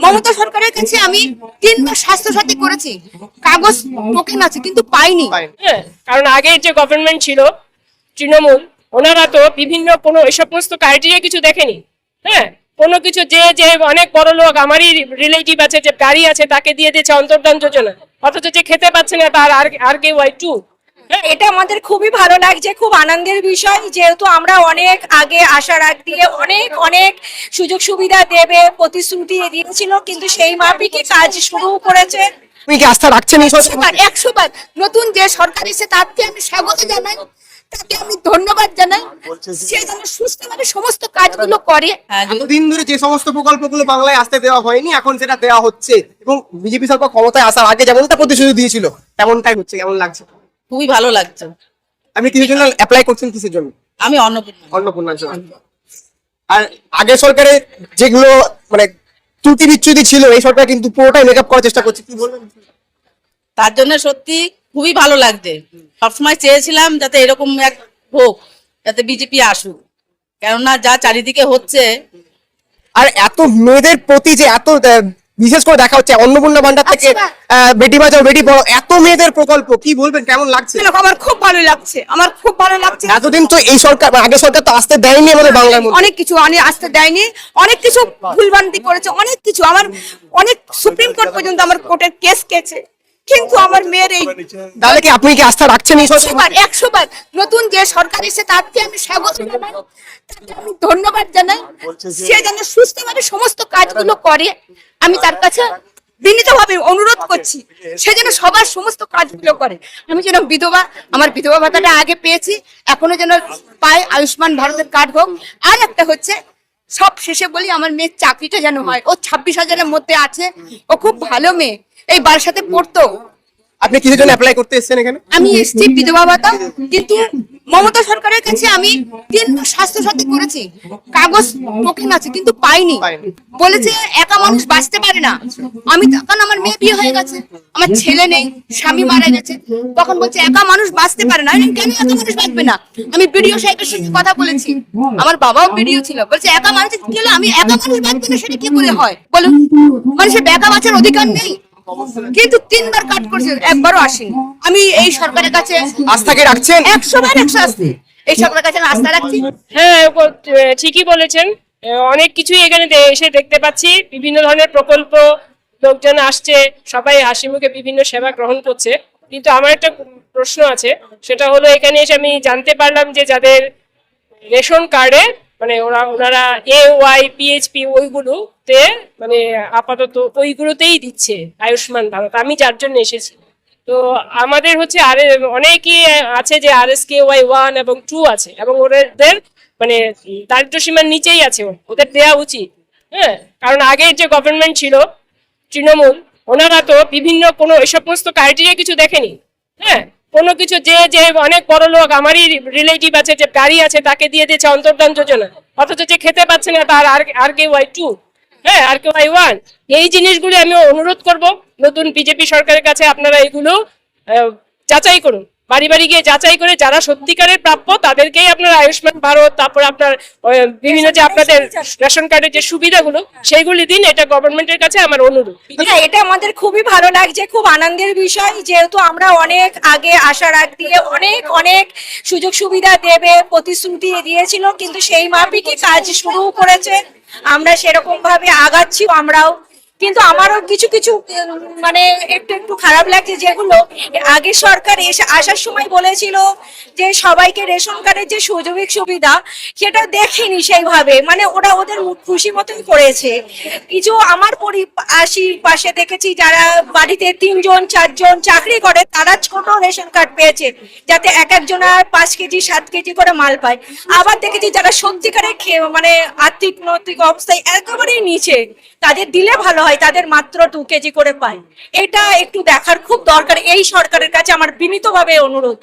মমতা সরকারের কাছে আমি 3বার স্বাস্থ্যসাথী করেছি, কাগজ টোকেন আছে কিন্তু পাইনি। হ্যাঁ, কারণ আগের যে গভর্নমেন্ট ছিল তৃণমূল, ওনারা তো বিভিন্ন কোনো এই সমস্ত ক্রাইটেরিয়া কিছু দেখেনি। হ্যাঁ, কোনো কিছু যে যে অনেক বড় লোক, আমারই রিলেটিভ আছে, যে গাড়ি আছে, তাকে দিয়ে দিয়েছে অন্তর্ধান যোজনা, অথচ যে খেতে পাচ্ছে না তার আর কে ওয়াই টু। এটা আমাদের খুবই ভালো লাগছে, খুব আনন্দের বিষয়, যেহেতু আমরা অনেক আগে আসার আগ দিয়ে অনেক অনেক সুযোগ সুবিধা দেবে প্রতিশ্রুতি দিয়েছিল, কিন্তু সেই মাফিকই কাজ শুরু করেছে। আপনি কি আস্থা রাখছেন এই সরকার? 100বার নতুন যে সরকার এসে তাকে আমি স্বাগত জানাই, তাকে আমি ধন্যবাদ জানাই। সে যেন সুস্থভাবে সমস্ত কাজগুলো করে। এতদিন ধরে যে সমস্ত প্রকল্পগুলো বাংলায় আসতে দেওয়া হয়নি, এখন সেটা দেওয়া হচ্ছে, এবং বিজেপি সরকার ক্ষমতায় আসার আগে যেমনটা প্রতিশ্রুতি দিয়েছিল তেমনটাই হচ্ছে। কেমন লাগছে? খুবই ভালো লাগছে। আপনি কিসের জন্য অ্যাপ্লাই করছেন? কিসের জন্য? আমি অন্নপূর্ণার জন্য। আর আগের সরকারে যেগুলো মানে ত্রুটি বিচ্যুতি ছিল, এই সরকার কিন্তু পুরোটাই মেকআপ করার চেষ্টা করছে। কি বলবেন? তার জন্য সত্যি খুবই ভালো লাগছে। সবসময় চেয়েছিলাম যাতে এরকম এক হোক, যাতে বিজেপি আসুক, কেননা যা চারিদিকে হচ্ছে। আর এত মেয়েদের প্রতি যে এত বিশেষ করে দেখা হচ্ছে অন্নপূর্ণা ভান্ডার থেকে বেটি বাঁচাও বেটি পড়াও, এত মেয়েদের প্রকল্প, কি বলবেন? কেমন লাগছে? আমার খুব ভালো লাগছে, আমার খুব ভালো লাগছে। এতদিন তো এই সরকার, আগের সরকার তো আসতে দেয়নি আমাদের বাংলার মধ্যে। অনেক কিছু আসতে দেয়নি, অনেক কিছু ভুলভ্রান্তি করেছে, অনেক কিছু। আমার অনেক সুপ্রিম কোর্ট পর্যন্ত আমার কোর্টের কেস গেছে, কিন্তু আমার মেয়ের এই। তাহলে কি আপনি কি আস্থা রাখছেন এই সরকার? 100বার নতুন যে সরকার এসে তাকে আমি স্বাগত জানাই, তাকে আমি ধন্যবাদ জানাই। সে যেন সুস্থভাবে সমস্ত কাজগুলো করে। আমি তার কাছে বিনীতভাবে অনুরোধ করছি, সে যেন সবার সমস্ত কাজগুলো করে। আমি যেন বিধবা, আমার বিধবা ভাতাটা আগে পেয়েছি, এখনো যেন পাই, আয়ুষ্মান ভারতের কার্ড হোক। আর একটা হচ্ছে, সব শেষে বলি, আমার মেয়ের চাকরিটা যেন হয়। ও 26,000-এর মধ্যে আছে, ও খুব ভালো মেয়ে, এই বারাসাতে পড়তো। আপনি কিসের জন্য অ্যাপ্লাই করতে এসেছেন এখানে? আমি এসছি বিধবা ভাতা, কিন্তু মমতা সরকারের কাছে আমি 3বার স্বাস্থ্যসাথী করেছি, কাগজ টোকেন আছে কিন্তু পাইনি। বলেছে একা মানুষ বাঁচতে পারে না। আমি তখন, আমার মেয়ে বিয়ে হয়ে গেছে, আমার ছেলে নেই, স্বামী মারা গেছে, তখন বলছে একা মানুষ বাঁচতে পারে না। আমি বললাম, কেন একা মানুষ বাঁচবে না? আমি বিডিও সাহেবের সঙ্গে কথা বলেছি, আমার বাবাও বিডিও ছিল, বলছে একা মানুষ কি হলো? আমি একা মানুষ বাঁচবে না, সেটা কি করে হয় বলুন? মানুষের একা বাঁচার অধিকার নেই। কিন্তু 3বার কাট করছে, একবারও আসেনি। আমি এই সরকারের কাছে আস্থাকে রাখছেন? 100বার 100 আসছে, এই সরকারের কাছে আমি আস্থা রাখছি। হ্যাঁ, ঠিকই বলেছেন। অনেক কিছুই এখানে এসে দেখতে পাচ্ছি, বিভিন্ন ধরনের প্রকল্প, লোকজন আসছে, সবাই হাসি মুখে বিভিন্ন সেবা গ্রহণ করছে। কিন্তু আমার একটা প্রশ্ন আছে, সেটা হলো এখানে এসে আমি জানতে পারলাম যে যাদের রেশন কার্ডে মানে ওনারা AY PHP ওইগুলোতে মানে আপাতত ওইগুলোতেই দিচ্ছে আয়ুষ্মান ভারত, আমি যার জন্য এসেছি। তো আমাদের হচ্ছে অনেকই আছে যে RSKY 1 এবং 2 আছে, এবং ওদের মানে দারিদ্র সীমার নিচেই আছে, ওদের দেওয়া উচিত। হ্যাঁ, কারণ আগের যে গভর্নমেন্ট ছিল তৃণমূল, ওনারা তো বিভিন্ন কোনো এই সমস্ত ক্রাইটেরিয়া কিছু দেখেনি। হ্যাঁ, কোনো কিছু যে যে অনেক বড় লোক, আমারই রিলেটিভ আছে, যে গাড়ি আছে, তাকে দিয়ে দিয়েছে অন্তর্ধান যোজনা, অথচ যে খেতে পাচ্ছে না তার আর কে ওয়াই 2, হ্যাঁ, আর কে ওয়াই 1। এই জিনিসগুলো আমি অনুরোধ করব নতুন বিজেপি সরকারের কাছে, আপনারা এগুলো যাচাই করুন, বাড়ি বাড়ি গিয়ে যাচাই করে যারা সত্যিকারের প্রাপ্য তাদেরকেই আপনার আয়ুষ্মান ভারত, তারপর আপনার বিভিন্ন যে আপনাদের রেশন কার্ডের যে সুবিধাগুলো সেইগুলি দিন। এটা গভর্নমেন্টের কাছে আমার অনুরোধ। এটা আমাদের খুবই ভালো লাগছে, খুব আনন্দের বিষয়, যেহেতু আমরা অনেক আগে আসার আগ দিয়ে অনেক অনেক সুযোগ সুবিধা দেবে প্রতিশ্রুতি দিয়েছিল, কিন্তু সেই মাফিকই কাজ শুরু করেছে। আমরা সেরকম ভাবে আগাচ্ছি আমরাও, কিন্তু আমারও কিছু কিছু মানে একটু খারাপ লাগছে, যেগুলো আগে সরকার এসে আসার সময় বলেছিল যে সবাইকে রেশন কার্ডের যে সুযোগ সুবিধা, সেটা দেখেনি সেইভাবে, মানে ওরা ওদের খুশি মতোই করেছে। কিছু আমার পাশে দেখেছি যারা বাড়িতে 3জন 4জন চাকরি করে, তারা ছোট রেশন কার্ড পেয়েছে, যাতে এক একজনের 5 কেজি 7 কেজি করে মাল পায়। আবার দেখেছি যারা সত্যিকারে মানে আর্থিক নৈতিক অবস্থায় একেবারেই নিচে, তাদের দিলে ভালো হয়, তাদের মাত্র 2 কেজি করে পায়। এটা একটু দেখার খুব দরকার, এই সরকারের কাছে আমার বিনীতভাবে অনুরোধ।